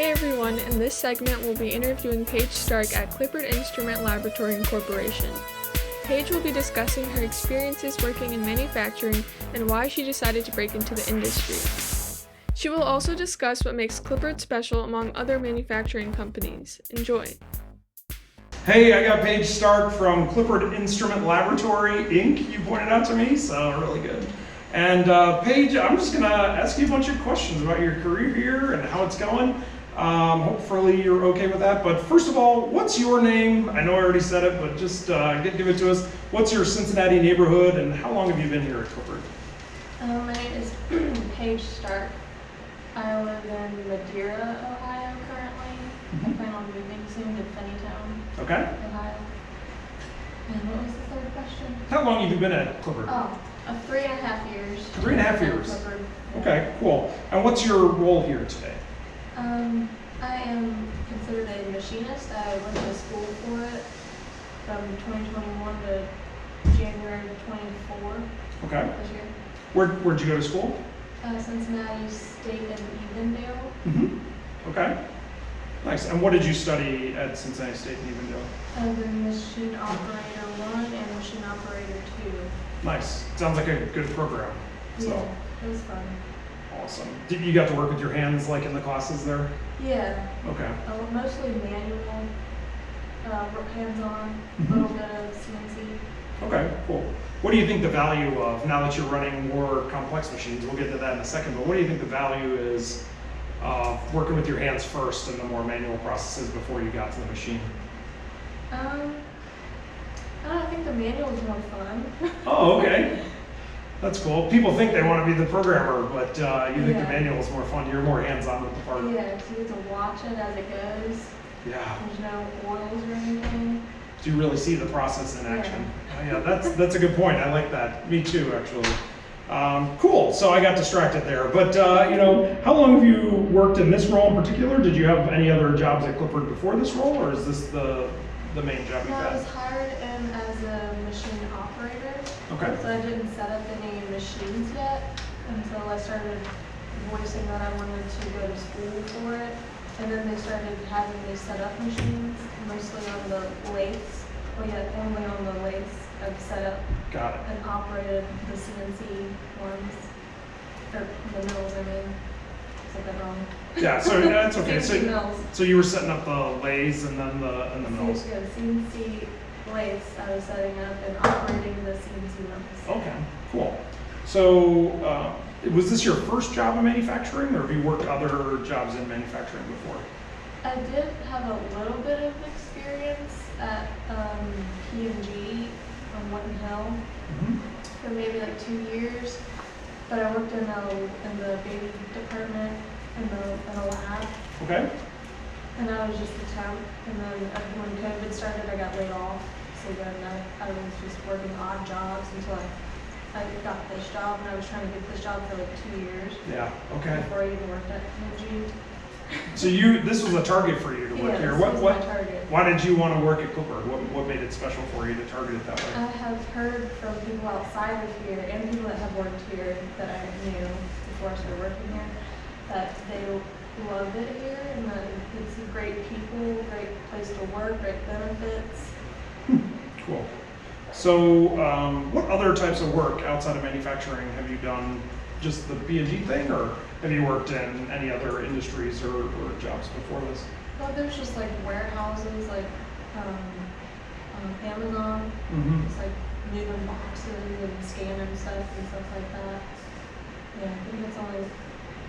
Hey everyone, in this segment we'll be interviewing Paige Stark at Clippard Instrument Laboratory Incorporation. Paige will be discussing her experiences working in manufacturing and why she decided to break into the industry. She will also discuss what makes Clippard special among other manufacturing companies. Enjoy. Hey, I got Paige Stark from Clippard Instrument Laboratory, Inc. You pointed out to me, so really good. And Paige, I'm just gonna ask you a bunch of questions about your career here and how it's going. Hopefully you're okay with that. But first of all, what's your name? I know I already said it, but just give it to us. What's your Cincinnati neighborhood, and how long have you been here at Clippard? My name is Paige Stark. I live in Madeira, Ohio currently. I plan on moving soon to Finneytown, Okay. Ohio. And what was the third question? How long have you been at Clippard? 3.5 years. 3.5 years. Clippard. Yeah. Okay, cool. And what's your role here today? I am considered a machinist. I went to school for it from 2021 to January 24 Okay. this year. Where'd you go to school? Cincinnati State and Evendale. Mm-hmm. Okay. Nice. And what did you study at Cincinnati State and Evendale? The Machine Operator 1 and Machine Operator 2. Nice. Sounds like a good program. So Yeah, it was fun. awesome. Did you got to work with your hands like in the classes there? Yeah, Okay. mostly manual, hands-on, a little bit of CNC. Okay, cool. What do you think the value of, now that you're running more complex machines, we'll get to that in a second, but what do you think the value is of working with your hands first and the more manual processes before you got to the machine? I think the manual is more fun. Oh, okay. That's cool. People think they want to be the programmer, but you think the Yeah. manual is more fun. You're more hands-on with the part. Yeah, so you get to watch it as it goes. Yeah. There's no oils or anything. So you really see the process in action. Yeah, that's a good point. I like that. Me too, actually. Cool. So I got distracted there. But how long have you worked in this role in particular? Did you have any other jobs at Clippard before this role, or is this the main job you've No, I had? was hired in as a machine operator. Okay. So I didn't set up any machines yet until I started voicing that I wanted to go to school for it. And then they started having me set up machines, mostly on the lathes. Well, yeah, only on the lathes. I've set up Got it. and operated the CNC ones, or the mills, I mean. Said that wrong. Yeah, so that's okay. CNC mills. So you were setting up the lathes and then the mills. Yeah, CNC lathes I was setting up and operating the CNC mills. Okay, cool. So was this your first job in manufacturing, or have you worked other jobs in manufacturing before? I did have a little bit of experience at P&G on Winton Hill for maybe like 2 years, but I worked in the baby department in a lab, Okay. and I was just a temp. And then when COVID started, I got laid off. So then I was just working odd jobs until I got this job, and I was trying to get this job for like 2 years Yeah. Okay. before I even worked at P&G. So this was a target for you to work here. This was my target. Why did you want to work at Clippard? What made it special for you to target it that way? I have heard from people outside of here and people that have worked here that I knew before I started working here that they love it here and that it's great people, great place to work, great benefits. Cool. So what other types of work outside of manufacturing have you done? Just the P&G thing, or have you worked in any other industries or jobs before this? Well, there's just like warehouses, like Amazon, just like moving boxes and scanning stuff and stuff like that. Yeah, I think that's the only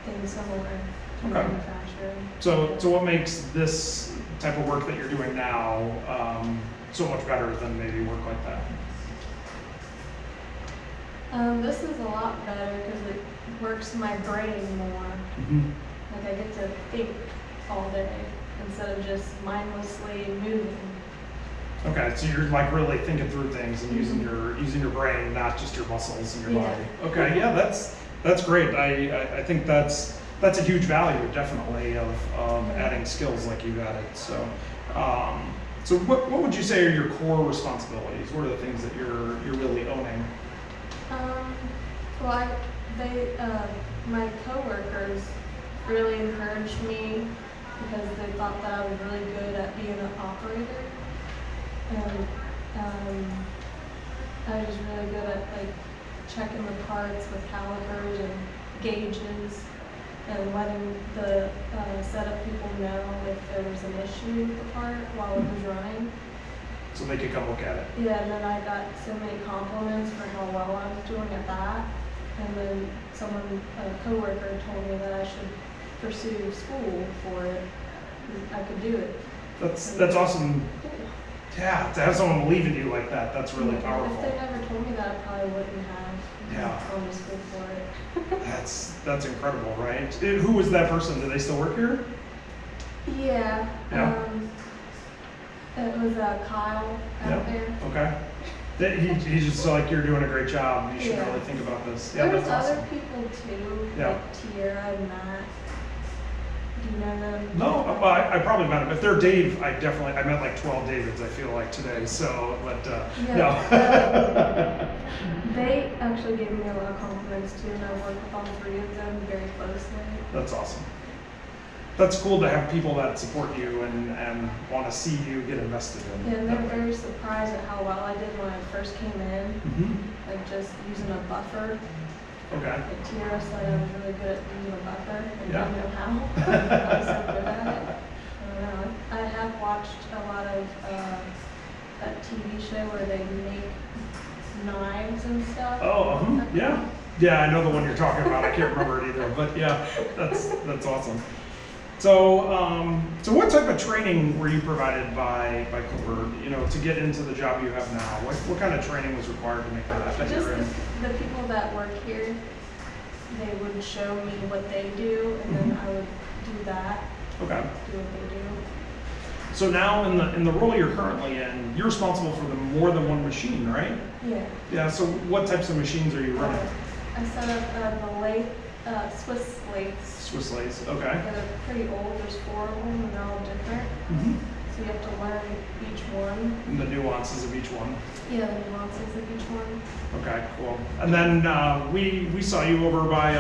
thing similar to Okay. manufacturing. So what makes this type of work that you're doing now so much better than maybe work like that? This is a lot better because it works my brain more. Like I get to think all day instead of just mindlessly moving. Okay, so you're like really thinking through things and using your brain, not just your muscles and your Yeah. body. Okay, yeah, that's great. I think that's a huge value, definitely, of adding skills like you've added. So what would you say are your core responsibilities? What are the things that you're really owning? Well, my coworkers really encouraged me because they thought that I was really good at being an operator. And I was just really good at like checking the parts with calipers and gauges and letting the setup people know if there was an issue with the part while it was running. So they could come look at it. Yeah, and then I got so many compliments for how well I was doing at that. And then a coworker told me that I should pursue school for it. I could do it. That's awesome. Yeah, to have someone believe in you like that, that's really powerful. If they never told me that, I probably wouldn't have gone to school for it. That's incredible, right? Who was that person? Do they still work here? Yeah. It was Kyle out there. Okay. He's just like, you're doing a great job. You should really think about this. Yeah, There's that's awesome. other people too, like Tiara and Matt. Do you know them? No, I probably met him. If they're Dave, I met like 12 Davids, I feel like today. So, but no. They actually gave me a lot of compliments too, and I work with all three of them very closely. That's awesome. That's cool to have people that support you and want to see you get invested in. Yeah, and they're very surprised at how well I did when I first came in, like just using a buffer. Okay. Like Tiara said I was really good at using a buffer and didn't know how. I was so good at it. I don't know. I have watched a lot of that TV show where they make knives and stuff. Oh, yeah. Yeah, I know the one you're talking about. I can't remember it either, but yeah, that's awesome. So, so what type of training were you provided by Clippard, to get into the job you have now? What kind of training was required to make that you're in? The people that work here, they would show me what they do, and then I would do that. Okay. Do what they do. So now in the role you're currently in, you're responsible for more than one machine, right? Yeah. Yeah. So what types of machines are you running? I set up the lathe, Swiss lathes. Swiss lathes. Okay. Yeah, they're pretty old. There's 4 of them, and they're all different. So you have to learn each one. And the nuances of each one. Yeah, the nuances of each one. Okay, cool. And then we saw you over by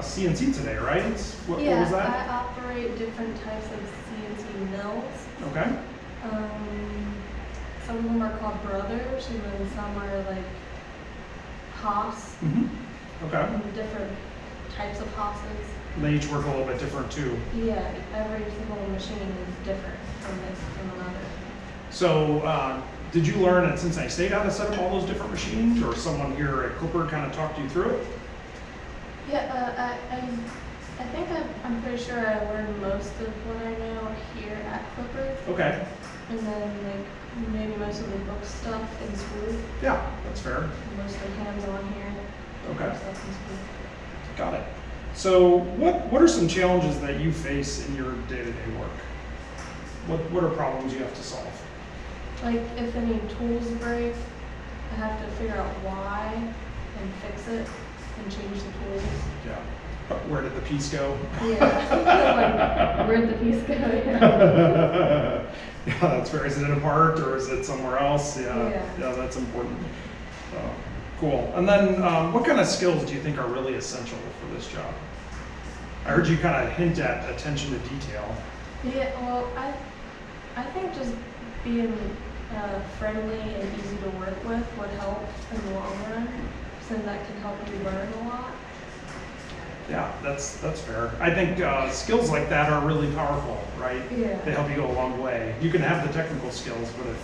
CNC today, right? What was that? I operate different types of CNC mills. Okay. Some of them are called brothers, and then some are like Haas. Okay. And different types of Haas's. And they each work a little bit different too. Yeah, every single machine is different from another. So, did you learn at Cincinnati State how to set up all those different machines, or someone here at Clippard kind of talked you through it? Yeah, I think I'm pretty sure I learned most of what I know here at Clippard. Okay. And then like maybe most of the book stuff in school. Yeah, that's fair. Mostly hands-on here. Okay. Stuff in school. Got it. So, what are some challenges that you face in your day-to-day work? What are problems you have to solve? Like if any tools break, I have to figure out why and fix it and change the tools. Yeah. Where did the piece go? Yeah. Like where'd the piece go? Yeah, that's fair. Is it in a part or is it somewhere else? Yeah, that's important. Cool. And then what kind of skills do you think are really essential for this job? I heard you kind of hint at attention to detail. Yeah, well, I think just being friendly and easy to work with would help in the long run, so that can help you learn a lot. Yeah, that's fair. I think skills like that are really powerful, right? Yeah. They help you go a long way. You can have the technical skills, but if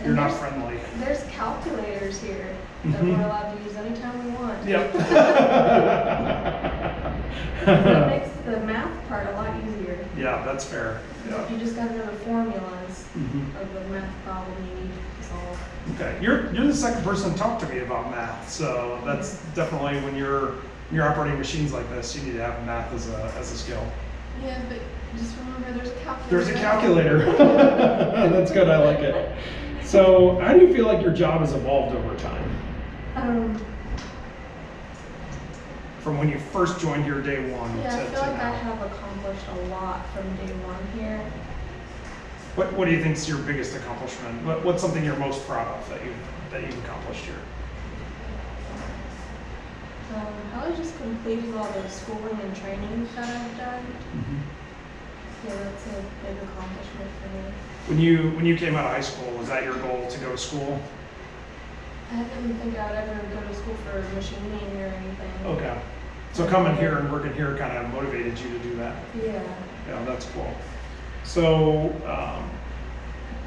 you're not friendly. There's calculators here that we're allowed to use anytime we want. Yep. That makes the math part a lot easier. Yeah, that's fair. Yeah. You just got to know the formulas of the math problem you need to solve. Okay, you're the second person to talk to me about math, so that's definitely when you're operating machines like this, you need to have math as a skill. Yeah, but just remember there's a calculator. There's a calculator. That's good, I like it. So, how do you feel like your job has evolved over time? From when you first joined here day one yeah, to I feel like now. I have accomplished a lot from day one here. What do you think is your biggest accomplishment? What's something you're most proud of that you've accomplished here? I just completed all the schooling and training that I've done. Yeah, that's a big accomplishment for me. When you came out of high school, was that your goal to go to school? I didn't think I'd ever go to school for machining or anything. Okay. So coming here and working here kind of motivated you to do that? Yeah. Yeah, that's cool. So,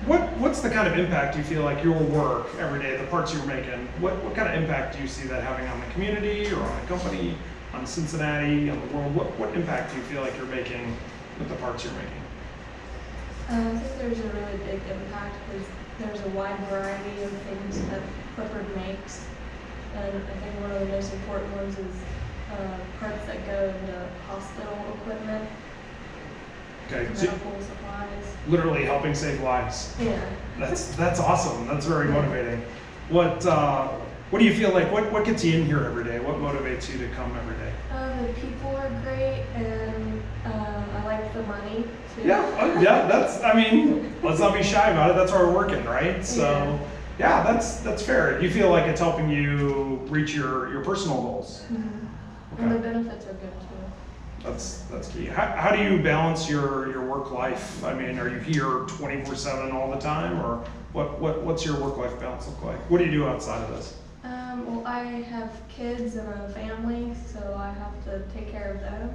what's the kind of impact you feel like your work every day, the parts you're making, what kind of impact do you see that having on the community or on the company, on Cincinnati, on the world? What impact do you feel like you're making with the parts you're making? I think there's a really big impact because there's a wide variety of things that Clippard makes. And I think one of the most important ones is parts that go into hospital equipment, Okay, medical supplies. literally helping save lives. Yeah. That's awesome. That's very motivating. What do you feel like? What gets you in here every day? What motivates you to come every day? The people are great, and I like the money too. Yeah, that's. I mean, let's not be shy about it. That's why we're working, right? So, yeah, that's fair. You feel like it's helping you reach your personal goals. Mm-hmm. Okay. And the benefits are good too. That's key. How do you balance your work life? I mean, are you here 24/7 all the time, or what's your work life balance look like? What do you do outside of this? Well, I have kids and a family, so I have to take care of them.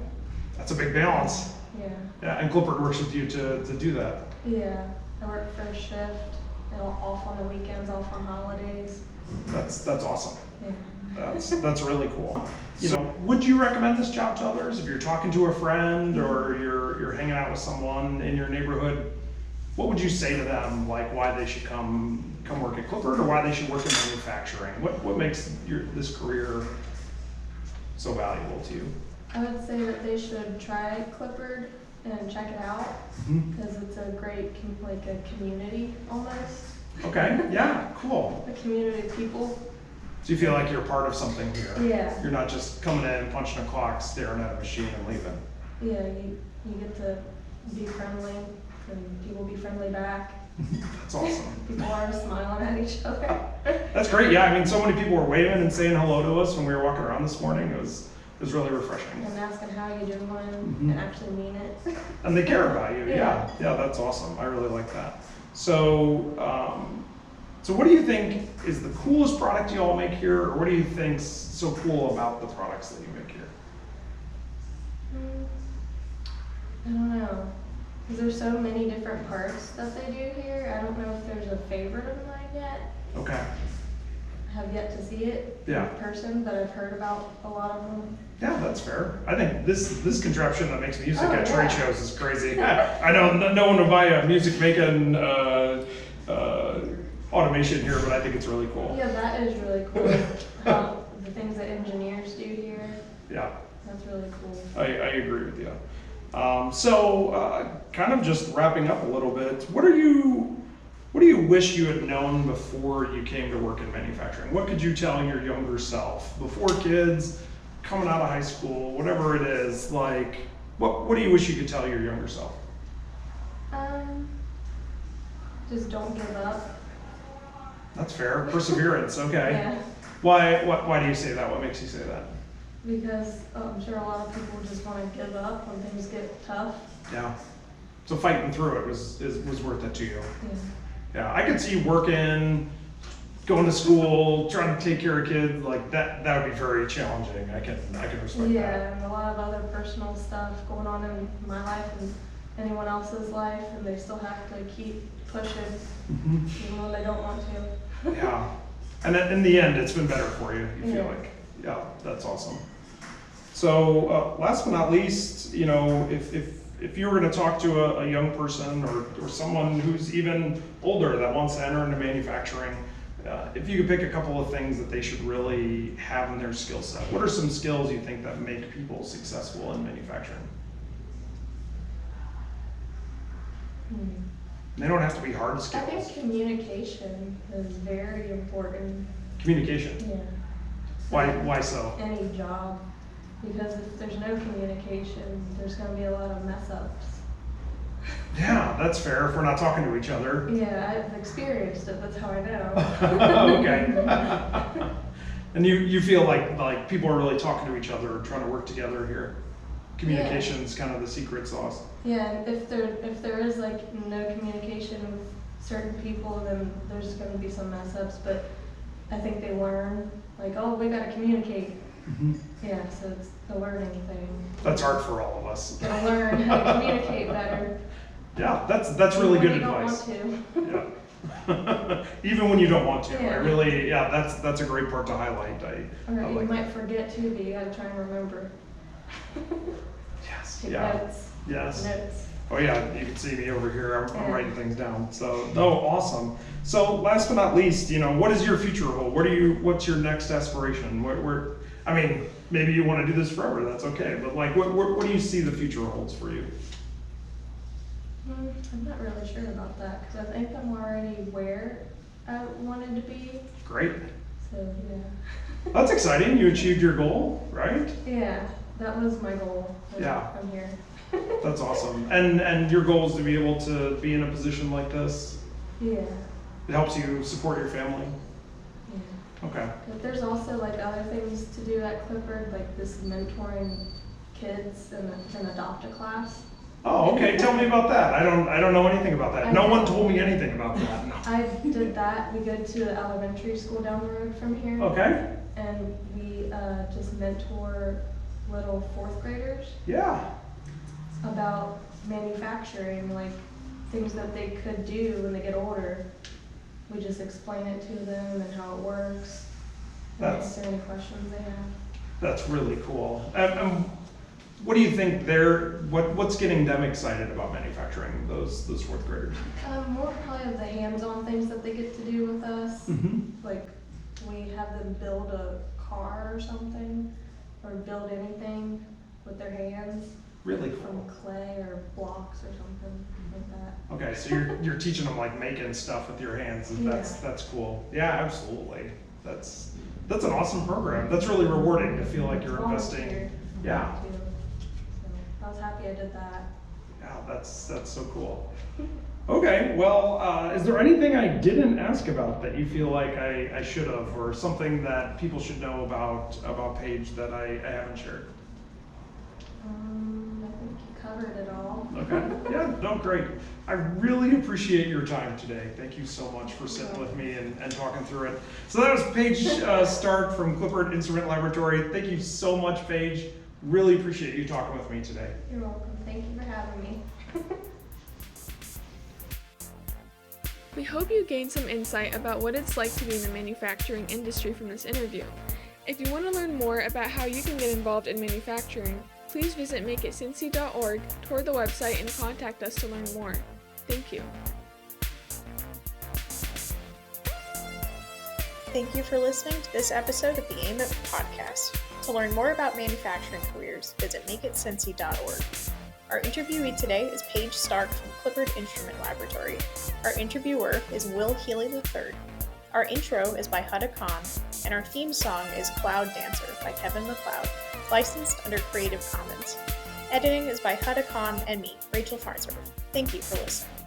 That's a big balance. Yeah. Yeah, and Clippard works with you to do that. Yeah. I work first shift, and off on the weekends, off on holidays. That's awesome. Yeah. That's really cool. You know, would you recommend this job to others if you're talking to a friend or you're hanging out with someone in your neighborhood? What would you say to them, like why they should come work at Clippard or why they should work in manufacturing? What makes this career so valuable to you? I would say that they should try Clippard and check it out because it's a great like a community almost. Okay, yeah, cool. A community of people. So you feel like you're part of something here? Yeah. You're not just coming in, punching a clock, staring at a machine and leaving. Yeah, you get to be friendly and people be friendly back. That's awesome. People are smiling at each other. That's great. Yeah, I mean, so many people were waving and saying hello to us when we were walking around this morning. It was really refreshing. And asking how you doing and actually mean it. And they care about you. Yeah. Yeah, that's awesome. I really like that. So, so what do you think is the coolest product you all make here, or what do you think's so cool about the products that you make here? I don't know. Because there's so many different parts that they do here. I don't know if there's a favorite of mine yet. Okay. I have yet to see it Yeah. in person, but I've heard about a lot of them. Yeah, that's fair. I think this contraption that makes music Oh, at yeah. trade shows is crazy. I know no one will buy a music making automation here, but I think it's really cool. Yeah, that is really cool. The things that engineers do here, Yeah, that's really cool. I agree with you. So, kind of just wrapping up a little bit, what do you wish you had known before you came to work in manufacturing? What could you tell your younger self before kids, coming out of high school, whatever it is? Like, what do you wish you could tell your younger self? Just don't give up. That's fair. Perseverance. Okay. Yeah. Why do you say that? What makes you say that? Because I'm sure a lot of people just want to give up when things get tough. Yeah. So fighting through it was worth it to you. Yeah. Yeah, I could see you working, going to school, trying to take care of kids, like that would be very challenging. I can respect Yeah, that. and a lot of other personal stuff going on in my life and anyone else's life, and they still have to keep pushing even though they don't want to. Yeah. And then in the end, it's been better for you, you feel Yeah. like. Yeah, that's awesome. So last but not least, you know, if you were going to talk to a young person or someone who's even older that wants to enter into manufacturing, if you could pick a couple of things that they should really have in their skill set, what are some skills you think that make people successful in manufacturing? They don't have to be hard I skills. think communication is very important. Communication. Yeah. Why so? Any job. Because if there's no communication, there's going to be a lot of mess ups. Yeah, that's fair if we're not talking to each other. Yeah, I've experienced it. That's how I know. Okay. And you feel like people are really talking to each other, trying to work together here. communication's kind of the secret sauce. Yeah, and if there is like no communication with certain people, then there's going to be some mess ups. But I think they learn like, oh, we got to communicate. Mm-hmm. Yeah, so it's a learning thing. That's hard for all of us. Gotta learn how to communicate better. Yeah, that's really good advice. Even when you don't want to. Yeah. Even when you don't want to. Yeah. That's a great part to highlight. Or I you like might forget too, but you gotta try and remember. Yes. Take Yeah. notes. Yes. Notes. Oh yeah, you can see me over here. I'm Yeah. writing things down. So, awesome. So, last but not least, what is your future goal? What's your next aspiration? I mean, maybe you want to do this forever. That's okay. But like, what do you see the future holds for you? I'm not really sure about that because I think I'm already where I wanted to be. Great. So yeah. That's exciting. You achieved your goal, right? Yeah, that was my goal. Yeah. I'm here. That's awesome. And your goal is to be able to be in a position like this. Yeah. It helps you support your family. Yeah. Okay. But there's also like other things to do at Clippard, like this mentoring kids in an adopt a class. Oh, okay. Tell me about that. I don't know anything about that. No one told me anything about that. No. I did that. We go to the elementary school down the road from here. Okay. And we just mentor little fourth graders Yeah. about manufacturing, like things that they could do when they get older. We just explain it to them and how it works. And answer any questions they have. That's really cool. What do you think what's getting them excited about manufacturing, those fourth graders? More probably of the hands-on things that they get to do with us. Mm-hmm. Like we have them build a car or something, or build anything with their hands. Really From cool. clay or blocks or something like that. Okay, so you're teaching them like making stuff with your hands. And that's cool. Yeah, absolutely. That's an awesome program. That's really rewarding to feel like you're investing. Yeah. So I was happy I did that. Yeah, that's so cool. Okay, well, is there anything I didn't ask about that you feel like I should have, or something that people should know about Paige that I haven't shared? I think you covered it all. Okay, yeah, no, great. I really appreciate your time today. Thank you so much for sitting with me and talking through it. So that was Paige Stark from Clippard Instrument Laboratory. Thank you so much, Paige. Really appreciate you talking with me today. You're welcome. Thank you for having me. We hope you gained some insight about what it's like to be in the manufacturing industry from this interview. If you want to learn more about how you can get involved in manufacturing, please visit makeitcincy.org, tour the website, and contact us to learn more. Thank you. Thank you for listening to this episode of the AMIP Podcast. To learn more about manufacturing careers, visit makeitcincy.org. Our interviewee today is Paige Stark from Clippard Instrument Laboratory. Our interviewer is Will Healy III. Our intro is by Huda Khan, and our theme song is Cloud Dancer by Kevin MacLeod, licensed under Creative Commons. Editing is by Huda Khan and me, Rachel Farnsworth. Thank you for listening.